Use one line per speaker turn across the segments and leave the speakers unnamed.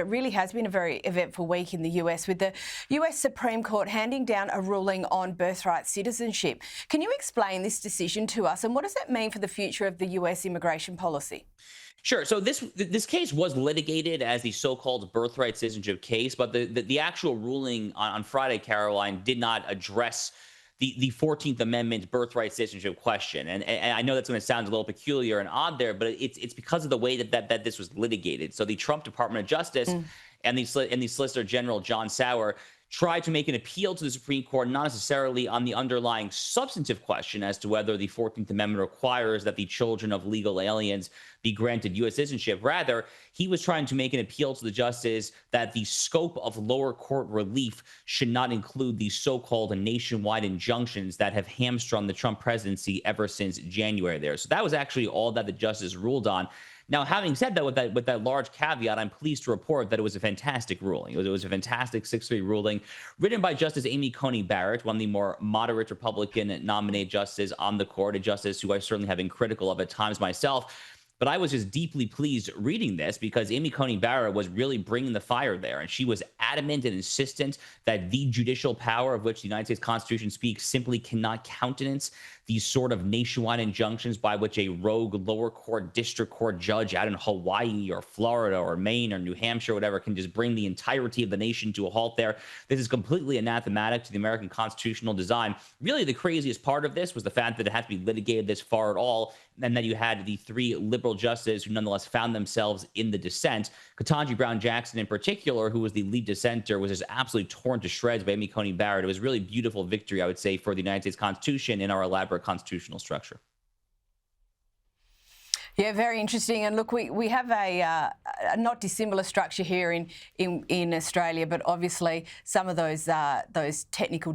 It really has been a very eventful week in the US, with the US Supreme Court handing down a ruling on birthright citizenship. Can you explain this decision to us, and what does that mean for the future of the US immigration policy?
Sure. So this case was litigated as the so-called birthright citizenship case, but the actual ruling on Friday, Caroline, did not address the 14th Amendment birthright citizenship question. And I know that's going to sound a little peculiar and odd there, but it's because of the way that this was litigated. So the Trump Department of Justice and the Solicitor General John Sauer tried to make an appeal to the Supreme Court, not necessarily on the underlying substantive question as to whether the 14th Amendment requires that the children of legal aliens be granted U.S. citizenship. Rather, he was trying to make an appeal to the justice that the scope of lower court relief should not include the so-called nationwide injunctions that have hamstrung the Trump presidency ever since January there. So that was actually all that the justice ruled on. Now, having said that, with that large caveat, I'm pleased to report that it was a fantastic ruling. It was a fantastic 6-3 ruling written by Justice Amy Coney Barrett, one of the more moderate Republican nominated justices on the court, a justice who I certainly have been critical of at times myself. But I was just deeply pleased reading this because Amy Coney Barrett was really bringing the fire there. And she was adamant and insistent that the judicial power of which the United States Constitution speaks simply cannot countenance these sort of nationwide injunctions by which a rogue lower court, district court judge out in Hawaii or Florida or Maine or New Hampshire, whatever, can just bring the entirety of the nation to a halt there. This is completely anathematic to the American constitutional design. Really, the craziest part of this was the fact that it had to be litigated this far at all, and that you had the 3 liberal justices who nonetheless found themselves in the dissent. Ketanji Brown Jackson in particular, who was the lead dissenter, was just absolutely torn to shreds by Amy Coney Barrett. It was really beautiful victory, I would say, for the United States Constitution and our elaborate constitutional structure.
Yeah, very interesting. And look, we have a not dissimilar structure here in Australia, but obviously some of those technical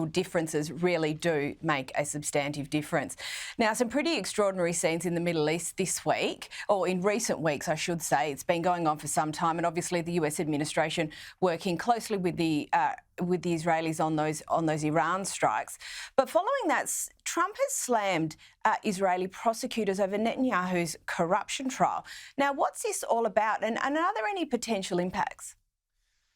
differences really do make a substantive difference. Now, some pretty extraordinary scenes in the Middle East this week, or in recent weeks, I should say. It's been going on for some time, and obviously the US administration working closely with the Israelis on those Iran strikes. But following that, Trump has slammed Israeli prosecutors over Netanyahu's corruption trial. Now, what's this all about, and are there any potential impacts?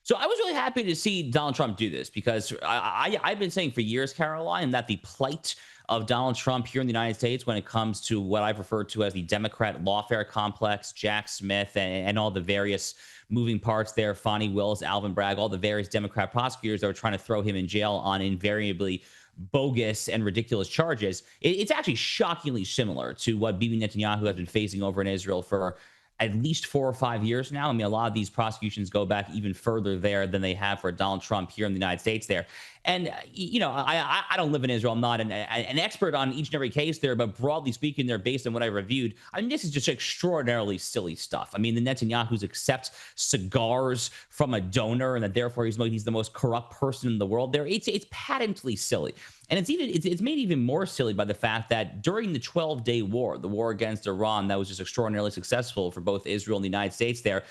So I was really happy to see Donald Trump do this because I've been saying for years, Caroline, that the plight of Donald Trump here in the United States when it comes to what I've referred to as the Democrat lawfare complex, Jack Smith and all the various moving parts there, Fonnie Willis, Alvin Bragg, all the various Democrat prosecutors that were trying to throw him in jail on invariably bogus and ridiculous charges. It's actually shockingly similar to what Bibi Netanyahu has been facing over in Israel for at least 4 or 5 years now. I mean, a lot of these prosecutions go back even further there than they have for Donald Trump here in the United States there. And, you know, I don't live in Israel. I'm not an expert on each and every case there, but broadly speaking, they're based on what I reviewed. I mean, this is just extraordinarily silly stuff. I mean, the Netanyahu's accept cigars from a donor and that therefore he's the most corrupt person in the world there. It's patently silly. And it's made even more silly by the fact that during the 12-day war, the war against Iran, that was just extraordinarily successful for both Israel and the United States there,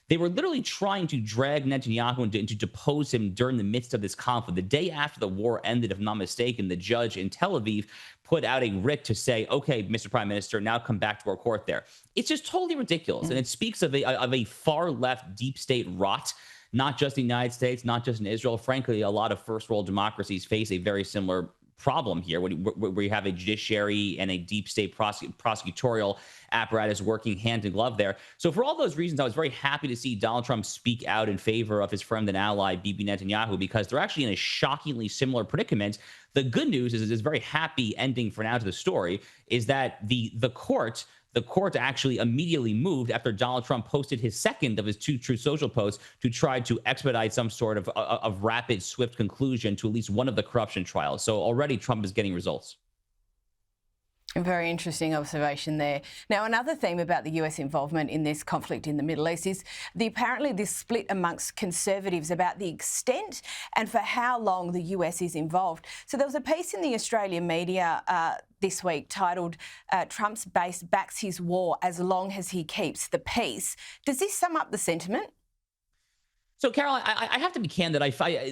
they were literally trying to drag Netanyahu and to depose him during the midst of this conflict. The day after the war ended, if I'm not mistaken, the judge in Tel Aviv put out a writ to say, okay, Mr. Prime Minister, now come back to our court there. It's just totally ridiculous. And it speaks of a far left deep state rot, not just in the United States, not just in Israel. Frankly, a lot of first world democracies face a very similar problem here where you have a judiciary and a deep state prosecutorial apparatus working hand in glove there. So for all those reasons, I was very happy to see Donald Trump speak out in favor of his friend and ally, Bibi Netanyahu, because they're actually in a shockingly similar predicament. The good news is this very happy ending for now to the story is that the court actually immediately moved after Donald Trump posted his second of his 2 Truth Social posts to try to expedite some sort of rapid, swift conclusion to at least one of the corruption trials. So already Trump is getting results.
A very interesting observation there. Now, another theme about the US involvement in this conflict in the Middle East is apparently this split amongst conservatives about the extent and for how long the US is involved. So there was a piece in the Australian media this week titled Trump's base backs his war as long as he keeps the peace. Does this sum up the sentiment?
So, Caroline, I have to be candid.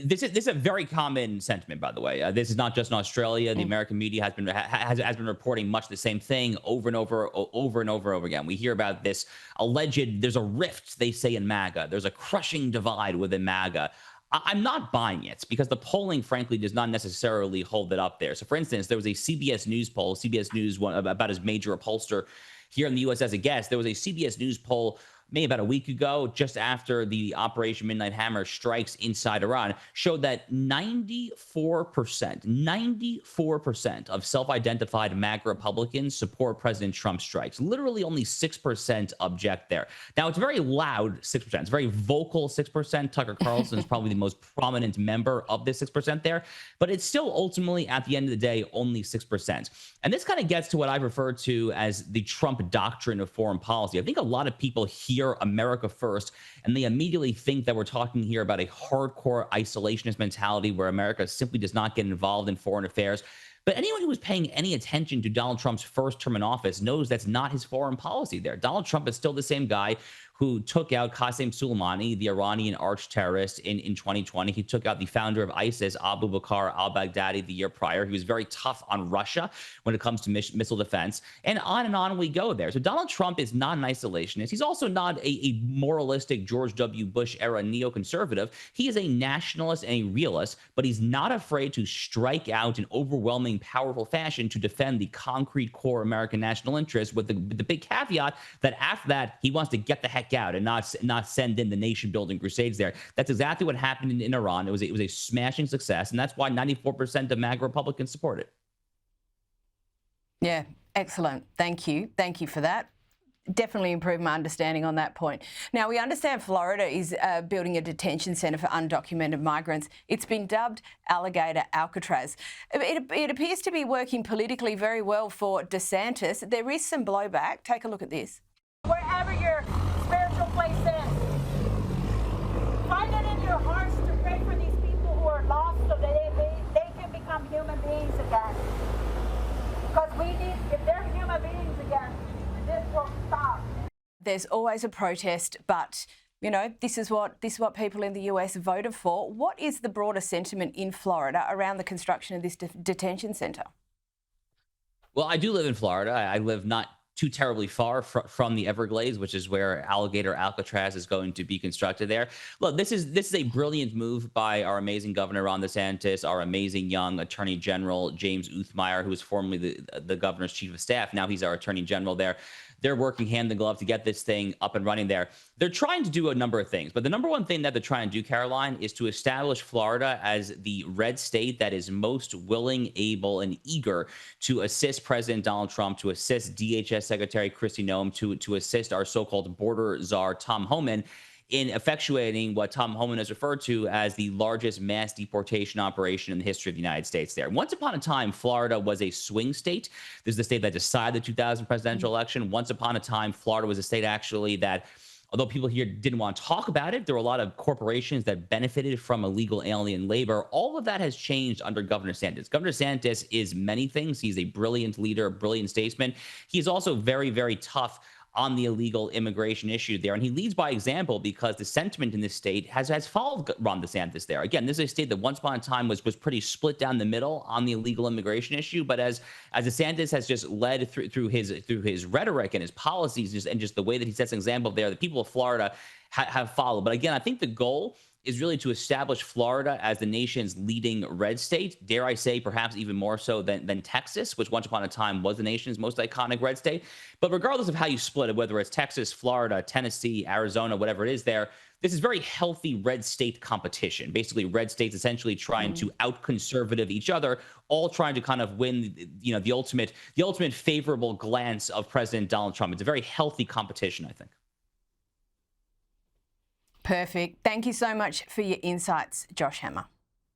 This is a very common sentiment, by the way. This is not just in Australia. The
Mm.
American media has been reporting much the same thing over and over again. We hear about this alleged. There's a rift, they say, in MAGA. There's a crushing divide within MAGA. I'm not buying it because the polling, frankly, does not necessarily hold it up there. So, for instance, there was a CBS News poll, CBS News, one about as major a pollster here in the U.S. as a guest. There was a CBS News poll maybe about a week ago, just after the Operation Midnight Hammer strikes inside Iran, showed that 94% of self-identified MAGA Republicans support President Trump's strikes. Literally only 6% object there. Now, it's very loud 6%. It's very vocal 6%. Tucker Carlson is probably the most prominent member of this 6% there, but it's still ultimately, at the end of the day, only 6%. And this kind of gets to what I refer to as the Trump doctrine of foreign policy. I think a lot of people hear America first, and they immediately think that we're talking here about a hardcore isolationist mentality where America simply does not get involved in foreign affairs. But anyone who was paying any attention to Donald Trump's first term in office knows that's not his foreign policy there. Donald Trump is still the same guy who took out Qasem Soleimani, the Iranian arch terrorist, in 2020. He took out the founder of ISIS, Abu Bakr al-Baghdadi, the year prior. He was very tough on Russia when it comes to missile defense. And on we go there. So Donald Trump is not an isolationist. He's also not a moralistic George W. Bush era neoconservative. He is a nationalist and a realist, but he's not afraid to strike out in overwhelming, powerful fashion to defend the concrete core American national interest, with the big caveat that after that, he wants to get the heck out and not send in the nation building crusades there. That's exactly what happened in Iran. It was a smashing success, and that's why 94% of MAGA Republicans support it.
Yeah, excellent. Thank you for that. Definitely improved my understanding on that point. Now, we understand Florida is building a detention centre for undocumented migrants. It's been dubbed Alligator Alcatraz. It appears to be working politically very well for DeSantis. There is some blowback. Take a look at this.
Wherever your spiritual place is, find it in your hearts to pray for these people who are lost so that they can become human beings again. Because if they're human beings again, this will stop.
There's always a protest, but you know, this is what people in the US voted for. What is the broader sentiment in Florida around the construction of this detention centre?
Well, I do live in Florida. I live not too terribly far from the Everglades, which is where Alligator Alcatraz is going to be constructed there. Look, this is a brilliant move by our amazing Governor Ron DeSantis, our amazing young Attorney General James Uthmeyer, who was formerly the governor's chief of staff. Now he's our Attorney General there. They're working hand in glove to get this thing up and running there. They're trying to do a number of things, but the number one thing that they're trying to do, Caroline, is to establish Florida as the red state that is most willing, able, and eager to assist President Donald Trump, to assist DHS Secretary Kristi Noem, to assist our so-called border czar, Tom Homan, in effectuating what Tom Homan has referred to as the largest mass deportation operation in the history of the United States there. Once upon a time, Florida was a swing state. This is the state that decided the 2000 presidential election. Once upon a time, Florida was a state actually that, although people here didn't want to talk about it, there were a lot of corporations that benefited from illegal alien labor. All of that has changed under Governor DeSantis. Governor DeSantis is many things. He's a brilliant leader, a brilliant statesman. He's also very, very tough on the illegal immigration issue there. And he leads by example because the sentiment in this state has followed Ron DeSantis there. Again, this is a state that once upon a time was pretty split down the middle on the illegal immigration issue. But as DeSantis has just led through his rhetoric and his policies and just the way that he sets an example there, the people of Florida have followed. But again, I think the goal is really to establish Florida as the nation's leading red state, dare I say, perhaps even more so than Texas, which once upon a time was the nation's most iconic red state. But regardless of how you split it, whether it's Texas, Florida, Tennessee, Arizona, whatever it is there, this is very healthy red state competition. Basically, red states essentially trying to out-conservative each other, all trying to kind of win, you know, the ultimate favorable glance of President Donald Trump. It's a very healthy competition, I think.
Perfect. Thank you so much for your insights, Josh Hammer.